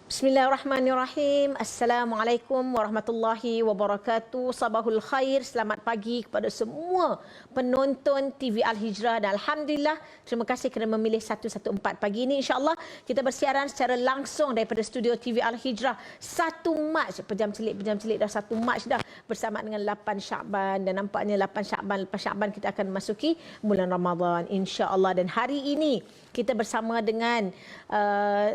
Bismillahirrahmanirrahim. Assalamualaikum warahmatullahi wabarakatuh. Sabahul khair. Selamat pagi kepada semua penonton TV Al-Hijrah. Dan Alhamdulillah, terima kasih kerana memilih 114 pagi ini. InsyaAllah kita bersiaran secara langsung daripada studio TV Al-Hijrah 1 Mac. Pejam celik dah 1 Mac dah. Bersama dengan 8 Syakban. Dan nampaknya 8 Syakban, lepas Syakban kita akan memasuki bulan Ramadan. InsyaAllah. Dan hari ini kita bersama dengan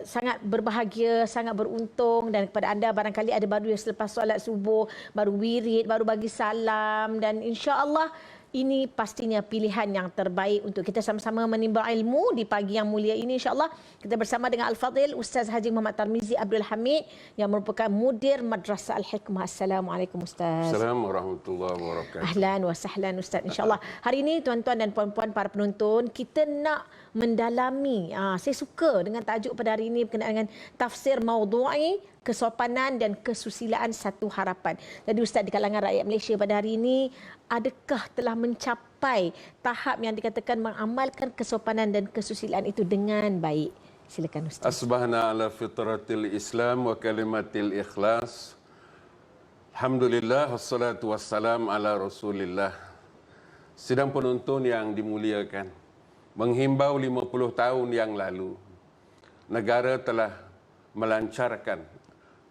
sangat berbahagia, sangat beruntung, dan kepada anda barangkali ada baru yang selepas solat subuh, baru wirid, baru bagi salam, dan insya-Allah ini pastinya pilihan yang terbaik untuk kita sama-sama menimba ilmu di pagi yang mulia ini. InsyaAllah kita bersama dengan Al-Fadhil Ustaz Haji Muhammad Tarmizi Abdul Hamid yang merupakan mudir Madrasah Al-Hikmah. Assalamualaikum Ustaz. Assalamualaikum warahmatullahi wabarakatuh. Ahlan wa sahlan Ustaz. InsyaAllah hari ini tuan-tuan dan puan-puan para penonton, kita nak mendalami, saya suka dengan tajuk pada hari ini berkenaan dengan tafsir maudhu'i, kesopanan dan kesusilaan satu harapan. Jadi Ustaz, di kalangan rakyat Malaysia pada hari ini, adakah telah mencapai tahap yang dikatakan mengamalkan kesopanan dan kesusilaan itu dengan baik? Silakan Ustaz. Asbahna ala fitratil Islam wa kalimatil ikhlas. Alhamdulillah wassalatu wassalam ala Rasulillah. Sidang penonton yang dimuliakan, menghimbau 50 tahun yang lalu, negara telah melancarkan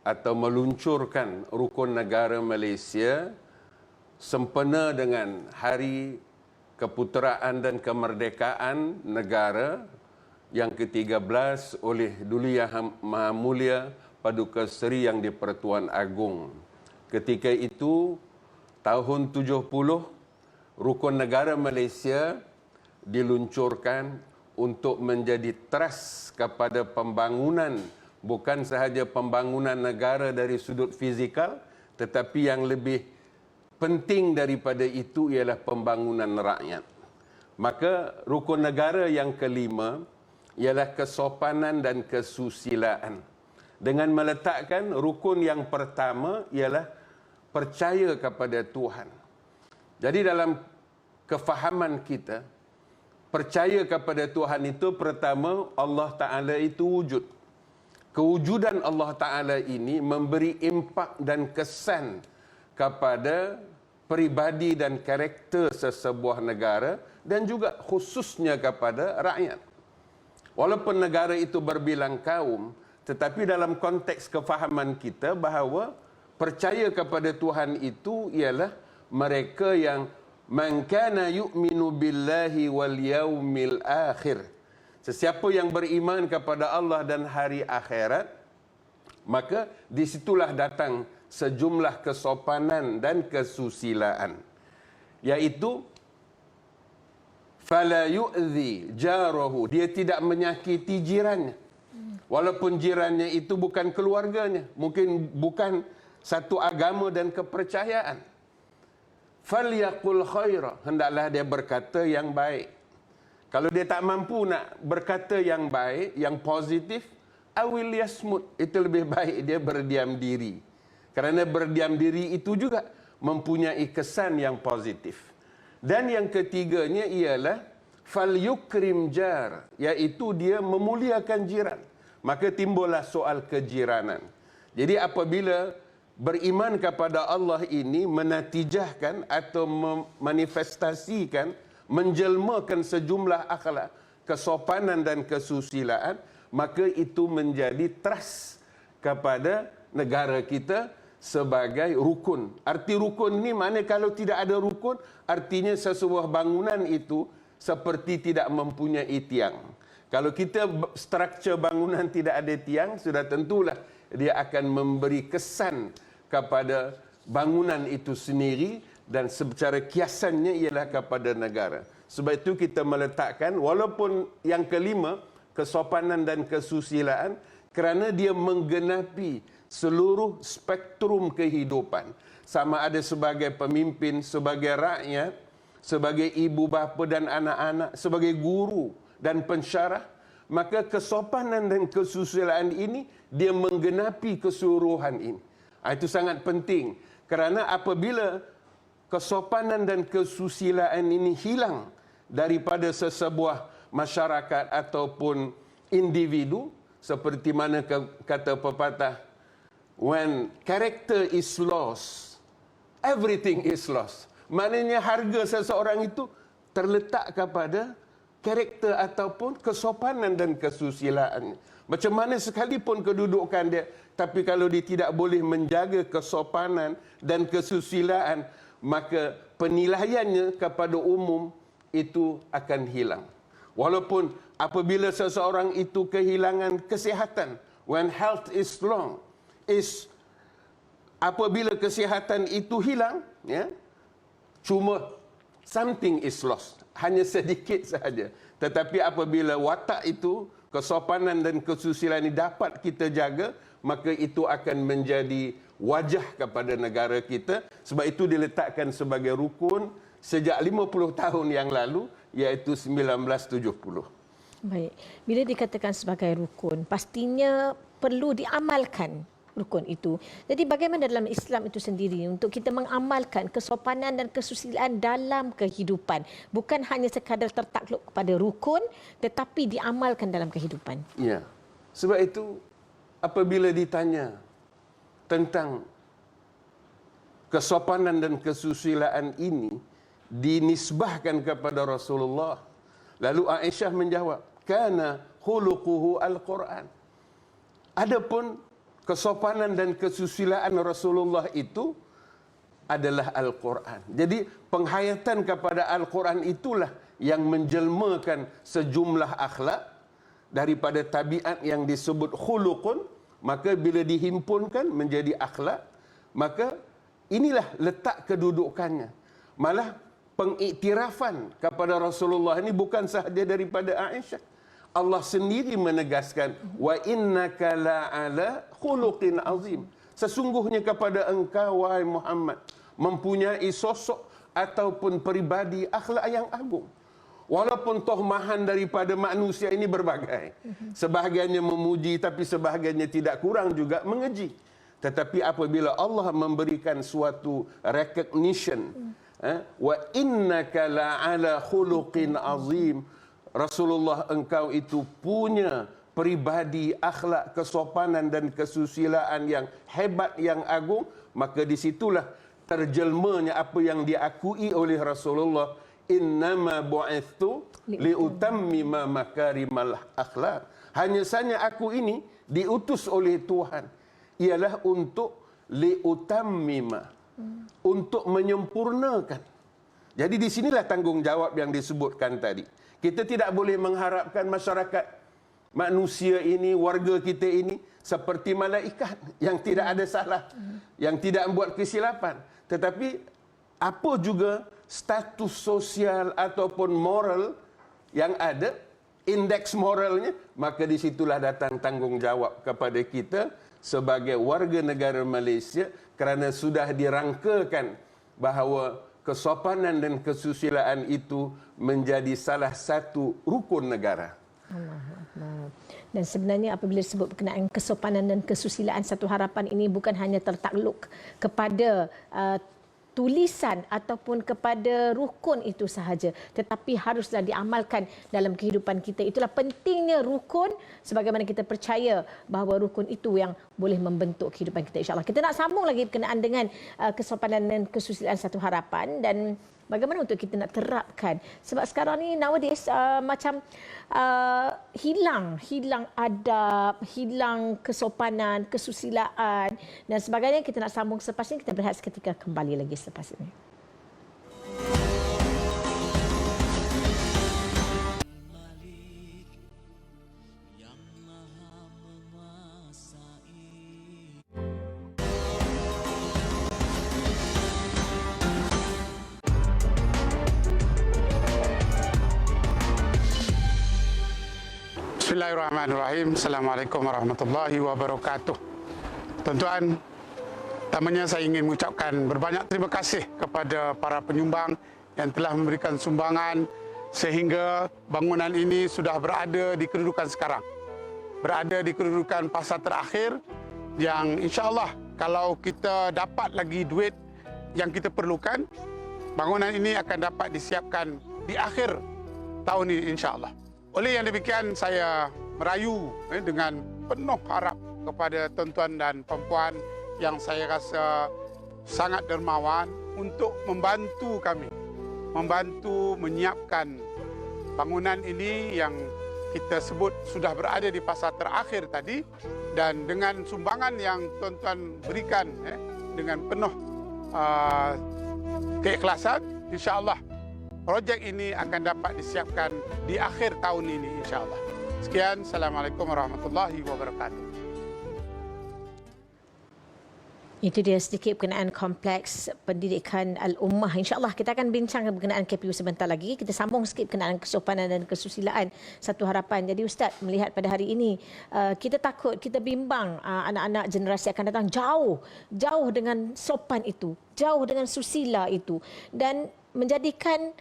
atau meluncurkan rukun negara Malaysia sempena dengan Hari Keputeraan dan Kemerdekaan Negara yang ke-13 oleh Duli Yang Maha Mulia Paduka Seri Yang di-Pertuan Agong. Ketika itu, tahun 70, rukun negara Malaysia diluncurkan untuk menjadi teras kepada pembangunan, bukan sahaja pembangunan negara dari sudut fizikal, tetapi yang lebih penting daripada itu ialah pembangunan rakyat. Maka rukun negara yang kelima ialah kesopanan dan kesusilaan. Dengan meletakkan rukun yang pertama ialah percaya kepada Tuhan. Jadi dalam kefahaman kita, percaya kepada Tuhan itu pertama, Allah Ta'ala itu wujud. Kewujudan Allah Ta'ala ini memberi impak dan kesan kepada peribadi dan karakter sesebuah negara dan juga khususnya kepada rakyat. Walaupun negara itu berbilang kaum, tetapi dalam konteks kefahaman kita bahawa percaya kepada Tuhan itu ialah mereka yang man kana yu'minu billahi wal yaumil akhir. Sesiapa yang beriman kepada Allah dan hari akhirat, maka disitulah datang sejumlah kesopanan dan kesusilaan, yaitu fala yu'zi jarahu, dia tidak menyakiti jirannya, walaupun jirannya itu bukan keluarganya, mungkin bukan satu agama dan kepercayaan. Falyaqul khaira, hendaklah dia berkata yang baik. Kalau dia tak mampu nak berkata yang baik, yang positif, awil yasmut, itu lebih baik dia berdiam diri. Kerana berdiam diri itu juga mempunyai kesan yang positif. Dan yang ketiganya ialah fal yukrim jar, iaitu dia memuliakan jiran. Maka timbullah soal kejiranan. Jadi apabila beriman kepada Allah ini menatijahkan atau memanifestasikan, menjelmakan sejumlah akhlak, kesopanan dan kesusilaan, maka itu menjadi trust kepada negara kita sebagai rukun. Arti rukun ni mana kalau tidak ada rukun, artinya sesebuah bangunan itu seperti tidak mempunyai tiang. Kalau kita struktur bangunan tidak ada tiang, sudah tentulah dia akan memberi kesan kepada bangunan itu sendiri dan secara kiasannya ialah kepada negara. Sebab itu kita meletakkan, walaupun yang kelima, kesopanan dan kesusilaan, kerana dia menggenapi seluruh spektrum kehidupan. Sama ada sebagai pemimpin, sebagai rakyat, sebagai ibu bapa dan anak-anak, sebagai guru dan pensyarah, maka kesopanan dan kesusilaan ini dia menggenapi keseluruhan ini. Itu sangat penting, kerana apabila kesopanan dan kesusilaan ini hilang daripada sesebuah masyarakat ataupun individu, seperti mana kata pepatah, when character is lost, everything is lost. Maknanya harga seseorang itu terletak kepada karakter ataupun kesopanan dan kesusilaan. Macam mana sekalipun kedudukan dia, tapi kalau dia tidak boleh menjaga kesopanan dan kesusilaan, maka penilaiannya kepada umum itu akan hilang. Walaupun apabila seseorang itu kehilangan kesihatan, when health is wrong, apabila kesihatan itu hilang, ya, cuma something is lost, hanya sedikit sahaja. Tetapi apabila watak itu, kesopanan dan kesusilaan ini dapat kita jaga, maka itu akan menjadi wajah kepada negara kita. Sebab itu diletakkan sebagai rukun sejak 50 tahun yang lalu, iaitu 1970. Baik. Bila dikatakan sebagai rukun, pastinya perlu diamalkan rukun itu. Jadi bagaimana dalam Islam itu sendiri untuk kita mengamalkan kesopanan dan kesusilaan dalam kehidupan? Bukan hanya sekadar tertakluk kepada rukun, tetapi diamalkan dalam kehidupan. Ya. Sebab itu apabila ditanya tentang kesopanan dan kesusilaan ini dinisbahkan kepada Rasulullah, lalu Aisyah menjawab, kana khuluquhu al-Quran. Adapun kesopanan dan kesusilaan Rasulullah itu adalah Al-Quran. Jadi penghayatan kepada Al-Quran itulah yang menjelmakan sejumlah akhlak daripada tabiat yang disebut khuluqun, maka bila dihimpunkan menjadi akhlak, maka inilah letak kedudukannya. Malah pengiktirafan kepada Rasulullah ini bukan sahaja daripada Aisyah. Allah sendiri menegaskan, wa innaka la'ala khuluqin azim. Sesungguhnya kepada engkau, wahai Muhammad, mempunyai sosok ataupun peribadi akhlak yang agung. Walaupun tohmahan daripada manusia ini berbagai. Sebahagiannya memuji, tapi sebahagiannya tidak kurang juga mengeji. Tetapi apabila Allah memberikan suatu recognition, wa innaka la'ala khuluqin azim, Rasulullah engkau itu punya peribadi akhlak kesopanan dan kesusilaan yang hebat, yang agung, maka disitulah terjelmanya apa yang diakui oleh Rasulullah, innama bu'ithtu liutammima makarimal akhlak. Hanya saja aku ini diutus oleh Tuhan ialah untuk liutammima, untuk menyempurnakan. Jadi di sinilah tanggungjawab yang disebutkan tadi. Kita tidak boleh mengharapkan masyarakat manusia ini, warga kita ini seperti malaikat yang tidak ada salah, yang tidak membuat kesilapan. Tetapi apa juga status sosial ataupun moral yang ada, indeks moralnya, maka disitulah datang tanggungjawab kepada kita sebagai warga negara Malaysia, kerana sudah dirangkakan bahawa kesopanan dan kesusilaan itu menjadi salah satu rukun negara. Dan sebenarnya apabila disebut berkenaan kesopanan dan kesusilaan, Satu Harapan ini bukan hanya tertakluk kepada tulisan ataupun kepada rukun itu sahaja, tetapi haruslah diamalkan dalam kehidupan kita. Itulah pentingnya rukun, sebagaimana kita percaya bahawa rukun itu yang boleh membentuk kehidupan kita, insya-Allah. Kita nak sambung lagi berkenaan dengan kesopanan dan kesusilaan Satu Harapan dan bagaimana untuk kita nak terapkan. Sebab sekarang ni nowadays macam hilang adab, hilang kesopanan, kesusilaan dan sebagainya. Kita nak sambung selepas ini. Kita berehat seketika, kembali lagi selepas ini. Bismillahirrahmanirrahim. Assalamualaikum warahmatullahi wabarakatuh. Tuan-tuan, pertamanya saya ingin mengucapkan berbanyak terima kasih kepada para penyumbang yang telah memberikan sumbangan sehingga bangunan ini sudah berada di kedudukan sekarang. Berada di kedudukan fasa terakhir yang insya-Allah kalau kita dapat lagi duit yang kita perlukan, bangunan ini akan dapat disiapkan di akhir tahun ini insya-Allah. Oleh yang demikian, saya merayu dengan penuh harap kepada tuan-tuan dan puan-puan yang saya rasa sangat dermawan untuk membantu kami, membantu menyiapkan bangunan ini yang kita sebut sudah berada di fasa terakhir tadi, dan dengan sumbangan yang tuan-tuan berikan dengan penuh keikhlasan, insya-Allah projek ini akan dapat disiapkan di akhir tahun ini insya-Allah. Sekian, Assalamualaikum warahmatullahi wabarakatuh. Itu dia sedikit berkenaan kompleks pendidikan Al-Ummah. InsyaAllah kita akan bincang berkenaan KPU sebentar lagi. Kita sambung sikit berkenaan kesopanan dan kesusilaan. Satu harapan. Jadi Ustaz, melihat pada hari ini, kita takut, kita bimbang anak-anak generasi akan datang jauh dengan sopan itu, jauh dengan susila itu, dan menjadikan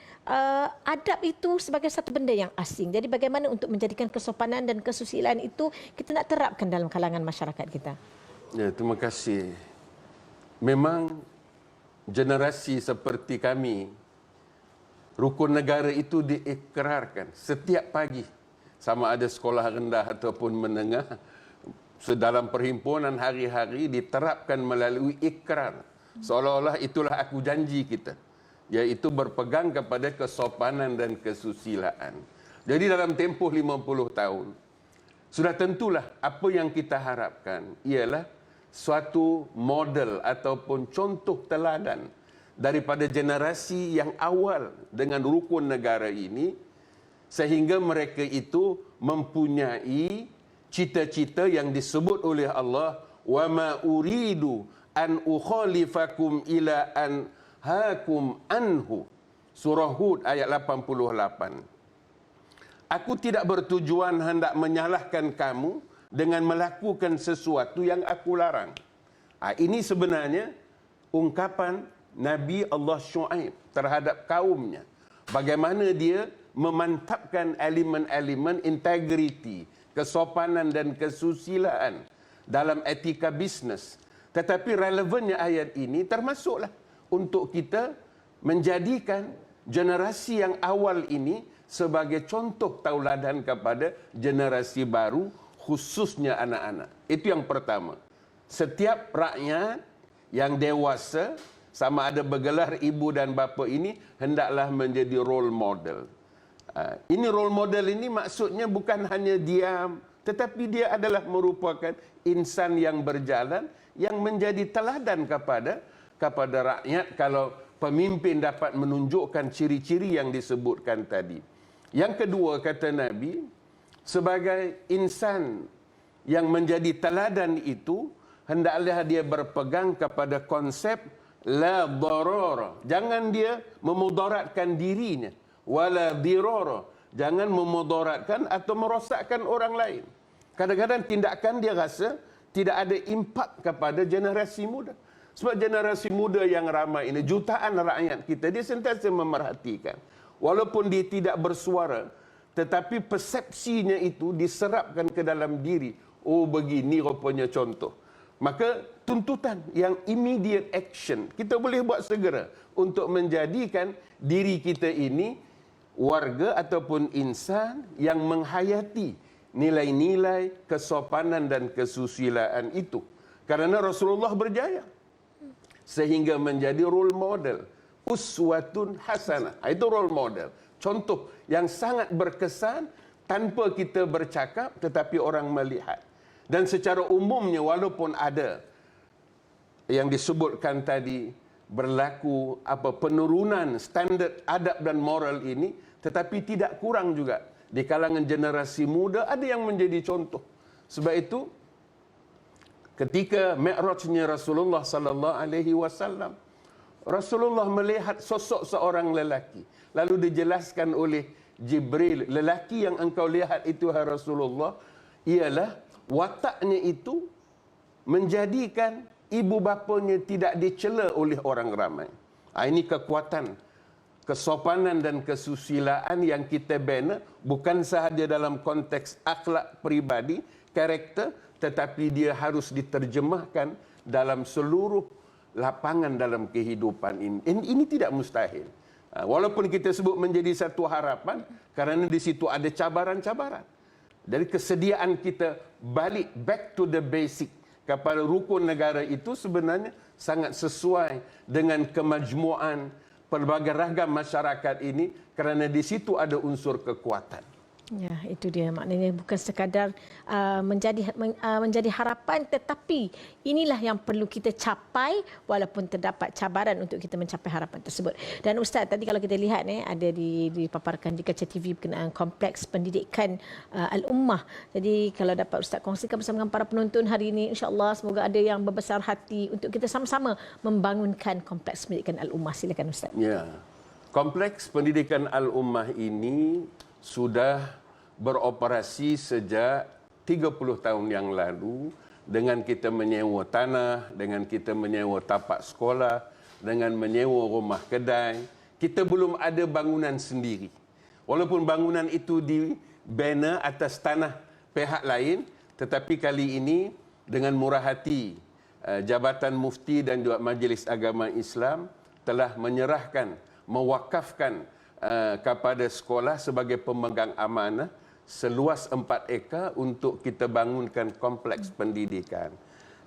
adab itu sebagai satu benda yang asing. Jadi bagaimana untuk menjadikan kesopanan dan kesusilaan itu kita nak terapkan dalam kalangan masyarakat kita? Ya, terima kasih. Memang generasi seperti kami, rukun negara itu diikrarkan setiap pagi. Sama ada sekolah rendah ataupun menengah, dalam perhimpunan hari-hari diterapkan melalui ikrar. Seolah-olah itulah aku janji kita, iaitu berpegang kepada kesopanan dan kesusilaan. Jadi dalam tempoh 50 tahun, sudah tentulah apa yang kita harapkan ialah suatu model ataupun contoh teladan daripada generasi yang awal dengan rukun negara ini, sehingga mereka itu mempunyai cita-cita yang disebut oleh Allah, wa ma uridu an ukhalifakum ila an hakum anhu. Surah Hud ayat 88. Aku tidak bertujuan hendak menyalahkan kamu dengan melakukan sesuatu yang aku larang. Ini sebenarnya ungkapan Nabi Allah Shu'aib terhadap kaumnya. Bagaimana dia memantapkan elemen-elemen integriti, kesopanan dan kesusilaan dalam etika bisnes. Tetapi relevannya ayat ini termasuklah untuk kita menjadikan generasi yang awal ini sebagai contoh tauladan kepada generasi baru, khususnya anak-anak. Itu yang pertama. Setiap rakyat yang dewasa, sama ada bergelar ibu dan bapa ini, hendaklah menjadi role model. Ini role model ini maksudnya bukan hanya diam, tetapi dia adalah merupakan insan yang berjalan, yang menjadi teladan kepada rakyat kalau pemimpin dapat menunjukkan ciri-ciri yang disebutkan tadi. Yang kedua, kata Nabi, sebagai insan yang menjadi teladan itu, hendaklah dia berpegang kepada konsep la darara. Jangan dia memudaratkan dirinya. Wala dirara. Jangan memudaratkan atau merosakkan orang lain. Kadang-kadang tindakan dia rasa tidak ada impak kepada generasi muda. Sebab generasi muda yang ramai ini, jutaan rakyat kita, dia sentiasa memerhatikan. Walaupun dia tidak bersuara, tetapi persepsinya itu diserapkan ke dalam diri. Oh, begini rupanya contoh. Maka tuntutan yang immediate action kita boleh buat segera untuk menjadikan diri kita ini warga ataupun insan yang menghayati nilai-nilai kesopanan dan kesusilaan itu. Karena Rasulullah berjaya sehingga menjadi role model. Uswatun hasanah. Itu role model. Contoh yang sangat berkesan tanpa kita bercakap tetapi orang melihat. Dan secara umumnya walaupun ada yang disebutkan tadi berlaku penurunan standard adab dan moral ini, tetapi tidak kurang juga di kalangan generasi muda ada yang menjadi contoh. Sebab itu ketika Mi'rajnya Rasulullah sallallahu alaihi wasallam, Rasulullah melihat sosok seorang lelaki. Lalu dijelaskan oleh Jibril, lelaki yang engkau lihat itu, hai Rasulullah, ialah wataknya itu menjadikan ibu bapanya tidak dicela oleh orang ramai. Ini kekuatan, kesopanan dan kesusilaan yang kita bina, bukan sahaja dalam konteks akhlak pribadi, karakter, tetapi dia harus diterjemahkan dalam seluruh lapangan dalam kehidupan ini. Ini tidak mustahil. Walaupun kita sebut menjadi satu harapan, kerana di situ ada cabaran-cabaran. Dari kesediaan kita balik back to the basic kepada rukun negara itu sebenarnya sangat sesuai dengan kemajmuan pelbagai ragam masyarakat ini kerana di situ ada unsur kekuatan. Ya, itu dia maknanya bukan sekadar menjadi harapan, tetapi inilah yang perlu kita capai walaupun terdapat cabaran untuk kita mencapai harapan tersebut. Dan Ustaz, tadi kalau kita lihat ada dipaparkan di Kaca TV berkenaan kompleks pendidikan Al-Ummah. Jadi kalau dapat Ustaz kongsikan bersama dengan para penonton hari ini, insya-Allah semoga ada yang berbesar hati untuk kita sama-sama membangunkan kompleks pendidikan Al-Ummah. Silakan Ustaz. Ya. Kompleks pendidikan Al-Ummah ini sudah beroperasi sejak 30 tahun yang lalu dengan kita menyewa tanah, dengan kita menyewa tapak sekolah, dengan menyewa rumah kedai. Kita belum ada bangunan sendiri. Walaupun bangunan itu dibina atas tanah pihak lain, tetapi kali ini dengan murah hati Jabatan Mufti dan juga Majlis Agama Islam telah menyerahkan, mewakafkan kepada sekolah sebagai pemegang amanah seluas 4 ekar untuk kita bangunkan kompleks pendidikan.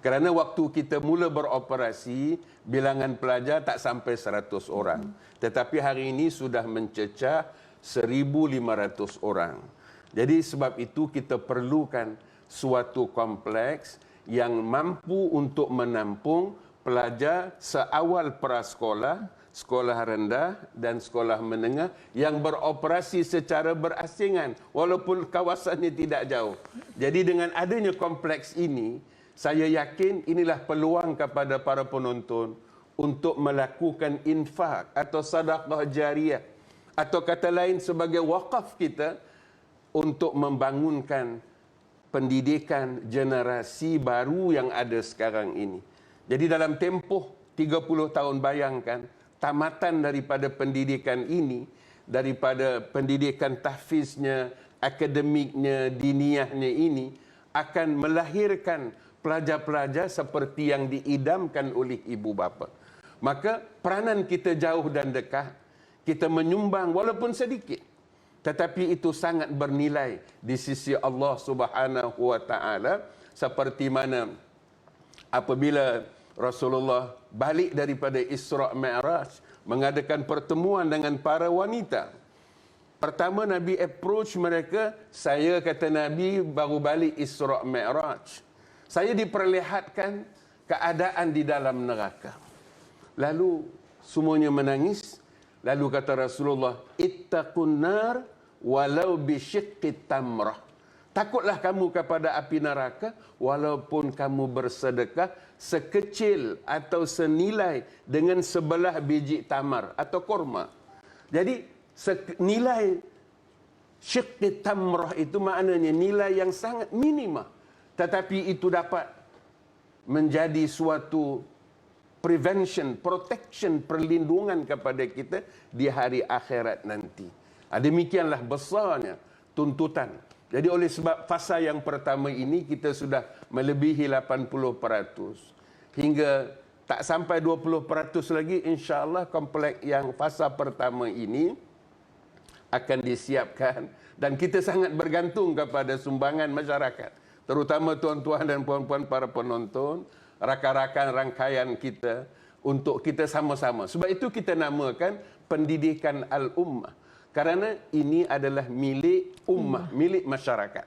Kerana waktu kita mula beroperasi, bilangan pelajar tak sampai 100 orang. Tetapi hari ini sudah mencecah 1,500 orang. Jadi sebab itu kita perlukan suatu kompleks yang mampu untuk menampung pelajar seawal prasekolah, sekolah rendah dan sekolah menengah yang beroperasi secara berasingan walaupun kawasannya tidak jauh. Jadi dengan adanya kompleks ini, saya yakin inilah peluang kepada para penonton untuk melakukan infak atau sedekah jariah atau kata lain sebagai wakaf kita untuk membangunkan pendidikan generasi baru yang ada sekarang ini. Jadi dalam tempoh 30 tahun bayangkan tamatan daripada pendidikan ini, daripada pendidikan tahfiznya, akademiknya, diniahnya ini akan melahirkan pelajar-pelajar seperti yang diidamkan oleh ibu bapa. Maka peranan kita jauh dan dekat, kita menyumbang walaupun sedikit, tetapi itu sangat bernilai di sisi Allah Subhanahu wa taala, seperti mana apabila Rasulullah balik daripada Isra' Mi'raj mengadakan pertemuan dengan para wanita. Pertama Nabi approach mereka, saya kata Nabi baru balik Isra' Mi'raj. Saya diperlihatkan keadaan di dalam neraka. Lalu semuanya menangis. Lalu kata Rasulullah, ittaqun nar walau bisyiqqi tamrah. Takutlah kamu kepada api neraka walaupun kamu bersedekah sekecil atau senilai dengan sebelah biji tamar atau kurma. Jadi nilai syiqqi tamrah itu maknanya nilai yang sangat minima. Tetapi itu dapat menjadi suatu prevention, protection, perlindungan kepada kita di hari akhirat nanti. Demikianlah besarnya tuntutan. Jadi oleh sebab fasa yang pertama ini kita sudah melebihi 80%. Hingga tak sampai 20% lagi insya-Allah kompleks yang fasa pertama ini akan disiapkan dan kita sangat bergantung kepada sumbangan masyarakat, terutama tuan-tuan dan puan-puan para penonton, rakan-rakan rangkaian kita untuk kita sama-sama. Sebab itu kita namakan pendidikan Al-Ummah. Kerana ini adalah milik ummah, milik masyarakat.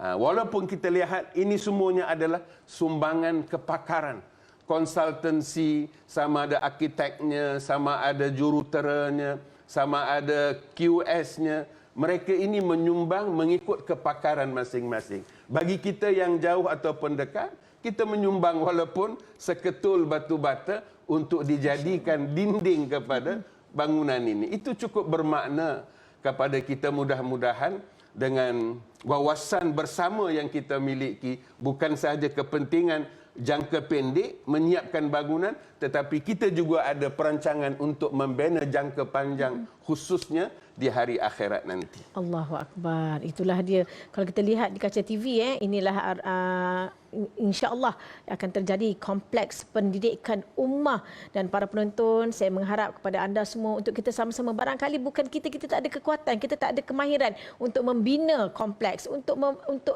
Walaupun kita lihat ini semuanya adalah sumbangan kepakaran, konsultansi, sama ada arkiteknya, sama ada juruteranya, sama ada QS-nya. Mereka ini menyumbang mengikut kepakaran masing-masing. Bagi kita yang jauh ataupun dekat, kita menyumbang walaupun seketul batu bata untuk dijadikan dinding kepada bangunan ini. Itu cukup bermakna kepada kita, mudah-mudahan dengan wawasan bersama yang kita miliki, bukan sahaja kepentingan jangka pendek menyiapkan bangunan, tetapi kita juga ada perancangan untuk membina jangka panjang khususnya di hari akhirat nanti. Allahu Akbar. Itulah dia. Kalau kita lihat di kaca TV, inilah insya-Allah akan terjadi kompleks pendidikan ummah. Dan para penonton, saya mengharap kepada anda semua untuk kita sama-sama, barangkali bukan kita tak ada kekuatan, kita tak ada kemahiran untuk membina kompleks, untuk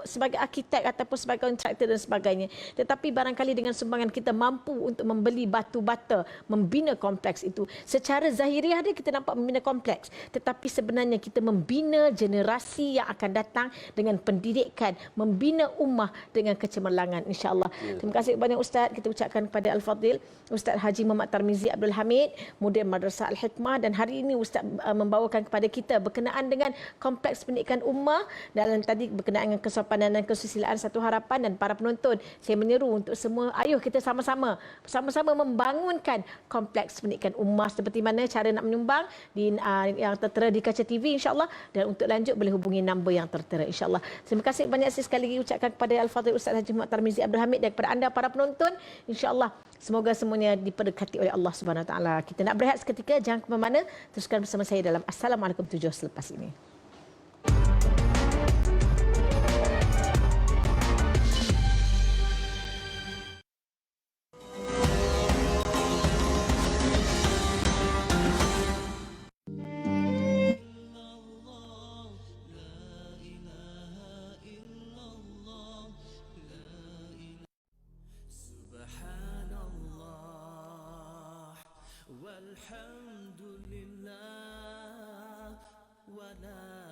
sebagai arkitek ataupun sebagai kontraktor dan sebagainya. Tetapi barangkali dengan sumbangan kita mampu untuk membeli batu bata, membina kompleks itu. Secara zahiriah dia kita nampak membina kompleks, tetapi sebenarnya kita membina generasi yang akan datang dengan pendidikan, membina ummah dengan kecemerlangan, insya-Allah. Terima kasih kepada Ustaz. Kita ucapkan kepada Al-Fadhil Ustaz Haji Muhammad Tarmizi Abdul Hamid, Mudir Madrasah Al-Hikmah, dan hari ini Ustaz membawakan kepada kita berkenaan dengan kompleks pendidikan ummah, dan tadi berkenaan dengan kesopanan dan kesusilaan Satu Harapan. Dan para penonton, saya menyeru untuk semua, ayuh kita sama-sama membangunkan kompleks pendidikan ummah. Seperti mana cara nak menyumbang yang tertera di kaca TV, insya-Allah, dan untuk lanjut boleh hubungi nombor yang tertera, insya-Allah. Terima kasih banyak sekali lagi ucapkan kepada Al-Fadhil Ustaz Haji Muhammad Tarmizi Abdul Hamid, dan kepada anda para penonton, insya-Allah semoga semuanya diberkati oleh Allah Subhanahu Wa Taala. Kita nak berehat seketika, jangan ke mana-mana, teruskan bersama saya dalam Assalamualaikum 7 selepas ini. والحمد لله ولا